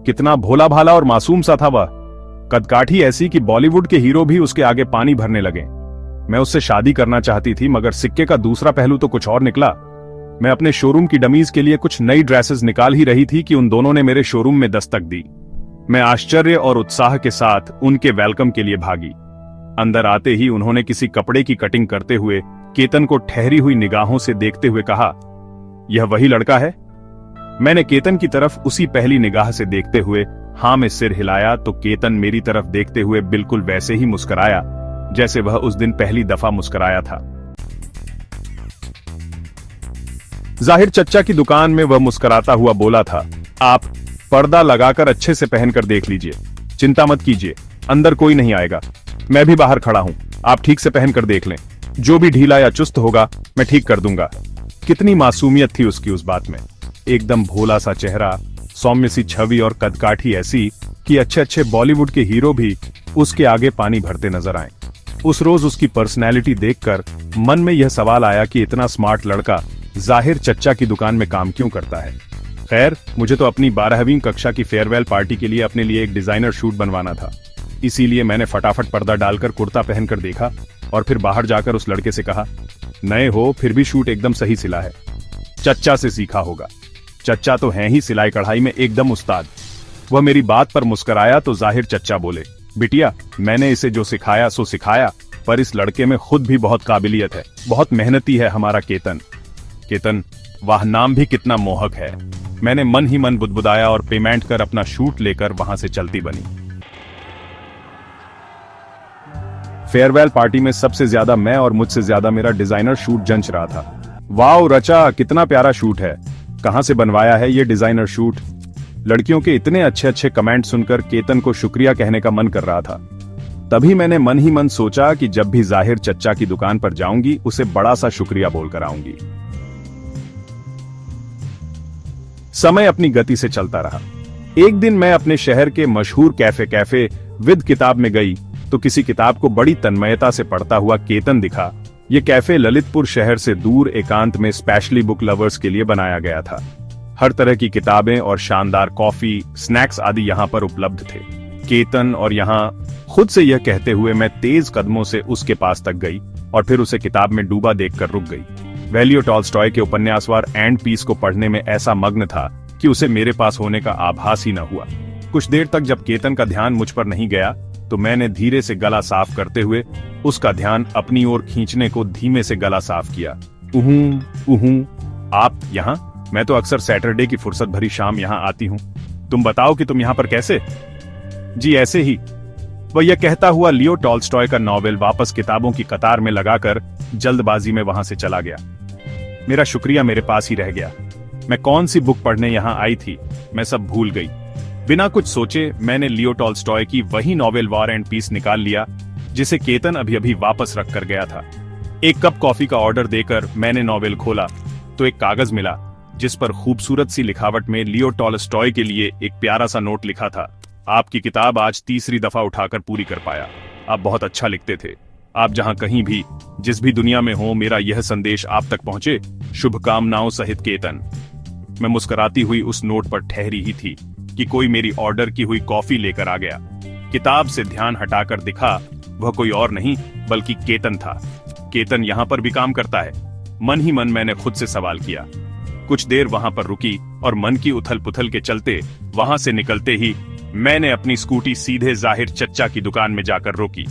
कितना भोला भाला और मासूम सा था वह। कदकाठी ऐसी कि बॉलीवुड के हीरो भी उसके आगे पानी भरने लगे। मैं उससे शादी करना चाहती थी, मगर सिक्के का दूसरा पहलू तो कुछ और निकला। मैं अपने शोरूम की डमीज के लिए कुछ नई ड्रेसेस निकाल ही रही थी कि उन दोनों ने मेरे शोरूम में दस्तक दी। मैं आश्चर्य और उत्साह के साथ उनके वेलकम के लिए भागी। अंदर आते ही उन्होंने किसी कपड़े की कटिंग करते हुए केतन को ठहरी हुई निगाहों से देखते हुए कहा, यह वही लड़का है? मैंने केतन की तरफ उसी पहली निगाह से देखते हुए हां में सिर हिलाया तो केतन मेरी तरफ देखते हुए बिल्कुल वैसे ही मुस्कुराया जैसे वह उस दिन पहली दफा मुस्कुराया था। जाहिर चच्चा की दुकान में वह मुस्कुराता हुआ बोला था, आप पर्दा लगाकर अच्छे से पहनकर देख लीजिए, चिंता मत कीजिए, अंदर कोई नहीं आएगा। मैं भी बाहर खड़ा हूं, आप ठीक से पहनकर देख लें, जो भी ढीला या चुस्त होगा मैं ठीक कर दूंगा। कितनी मासूमियत थी उसकी उस बात में। एकदम भोला सा चेहरा, सौम्य सी छवि और कदकाठी ऐसी कि अच्छे अच्छे बॉलीवुड के हीरो भी उसके आगे पानी भरते नजर आए। उस रोज उसकी पर्सनैलिटी देखकर मन में यह सवाल आया कि इतना स्मार्ट लड़का जाहिर चच्चा की दुकान में काम क्यों करता है। खैर, मुझे तो अपनी 12वीं कक्षा की फेयरवेल पार्टी के लिए अपने लिए एक डिजाइनर शूट बनवाना था। इसीलिए मैंने फटाफट पर्दा डालकर कुर्ता पहनकर देखा और फिर बाहर जाकर उस लड़के से कहा, नए हो फिर भी शूट एकदम सही सिला है, चच्चा से सीखा होगा। चच्चा तो हैं ही सिलाई कढ़ाई में एकदम उस्ताद। वह मेरी बात पर मुस्कुराया तो जाहिर चच्चा बोले, बिटिया मैंने इसे जो सिखाया सो सिखाया, पर इस लड़के में खुद भी बहुत काबिलियत है, बहुत मेहनती है हमारा केतन। केतन, वाह नाम भी कितना मोहक है। मैंने मन ही मन बुदबुदाया और पेमेंट कर अपना शूट लेकर वहां से चलती बनी। फेयरवेल पार्टी में सबसे ज्यादा मैं और मुझसे ज्यादा मेरा डिजाइनर शूट जंच रहा था। वाओ रचा, कितना प्यारा शूट है, कहां से बनवाया है ये डिजाइनर शूट? लड़कियों के इतने अच्छे अच्छे कमेंट सुनकर केतन को शुक्रिया कहने का मन कर रहा था। तभी मैंने मन ही मन सोचा कि जब भी जाहिर चच्चा की दुकान पर जाऊंगी उसे बड़ा सा शुक्रिया बोलकर आऊंगी। समय अपनी गति से चलता रहा। एक दिन मैं अपने शहर के मशहूर कैफे विद किताब में गई तो किसी किताब को बड़ी तन्मयता से पढ़ता हुआ केतन दिखा। ये कैफे ललितपुर शहर से दूर एकांत में स्पेशली बुक लवर्स के लिए बनाया गया था। हर तरह की किताबें और शानदार कॉफी, स्नैक्स आदि यहाँ पर उपलब्ध थे। केतन और यहाँ खुद से यह कहते हुए मैं तेज कदमों से उसके पास तक गई और फिर उसे किताब में डूबा देखकर रुक गई। वह लियो टॉल्स्टॉय के उपन्यास वार एंड पीस को पढ़ने में ऐसा मग्न था कि उसे मेरे पास होने का आभास ही न हुआ। कुछ देर तक जब केतन का ध्यान मुझ पर नहीं गया तो मैंने धीरे से गला साफ करते हुए उसका ध्यान अपनी ओर खींचने को धीमे से गला साफ किया। उहूं, आप यहाँ? मैं तो अक्सर सैटरडे की फुर्सत भरी शाम यहाँ आती हूँ। तुम बताओ कि तुम यहाँ पर कैसे? जी ऐसे ही। वह यह कहता हुआ लियो टॉल्स्टॉय का नॉवेल वापस किताबों की कतार में लगाकर जल्दबाजी में वहां से चला गया। मेरा शुक्रिया मेरे पास ही रह गया। मैं कौन सी बुक पढ़ने यहाँ आई थी, मैं सब भूल गई। बिना कुछ सोचे मैंने लियो टॉल्स्टॉय की वही नॉवेल वार एंड पीस निकाल लिया जिसे केतन अभी अभी वापस रख कर गया था। एक कप कॉफी का ऑर्डर देकर मैंने नॉवेल खोला तो एक कागज मिला जिस पर खूबसूरत सी लिखावट में लियो टॉल्स्टॉय के लिए एक प्यारा सा नोट लिखा था। आपकी किताब आज तीसरी दफा उठाकर पूरी कर पाया। आप बहुत अच्छा लिखते थे। आप जहां कहीं भी जिस भी दुनिया में हो, मेरा यह संदेश आप तक पहुंचे। शुभकामनाओं सहित केतन। मैं मुस्कुराती हुई उस नोट पर ठहरी ही थी कि कोई मेरी ऑर्डर की हुई कॉफी लेकर आ गया। किताब से ध्यान हटाकर दिखा वह कोई और नहीं बल्कि केतन था। केतन यहाँ पर भी काम करता है? मन ही मन मैंने खुद से सवाल किया। कुछ देर वहां पर रुकी और मन की उथल पुथल के चलते वहां से निकलते ही मैंने अपनी स्कूटी सीधे जाहिर चच्चा की दुकान में जाकर रोकी।